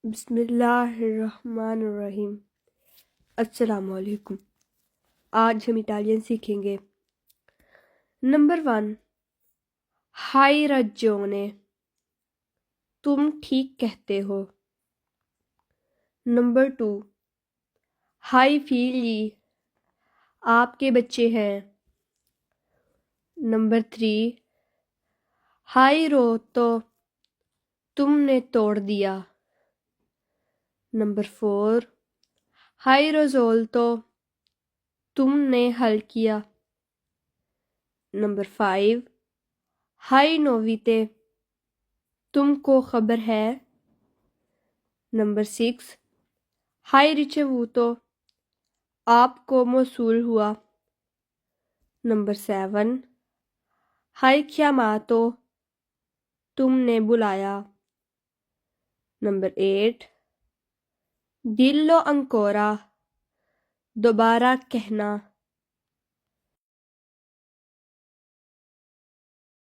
बिस्मिल्लाहिर्रहमानिर्रहीम। अस्सलामुअलैकुम। आज हम इटालियन सीखेंगे। नंबर 1, हाई रजोने, तुम ठीक कहते हो। नंबर 2, हाई फीली, आपके बच्चे हैं। नंबर 3, हाई रोतो, तुमने तोड़ दिया। नंबर 4, हाई रोजोल्तो, तुमने हल किया। नंबर 5, हाई नोविते, तुमको खबर है। नंबर 6, हाई रिचेवूतो, आपको मौसूल हुआ। नंबर 7, हाई ख्यामातो, तुमने बुलाया। नंबर 8, दिल्लो अंकोरा, दोबारा कहना।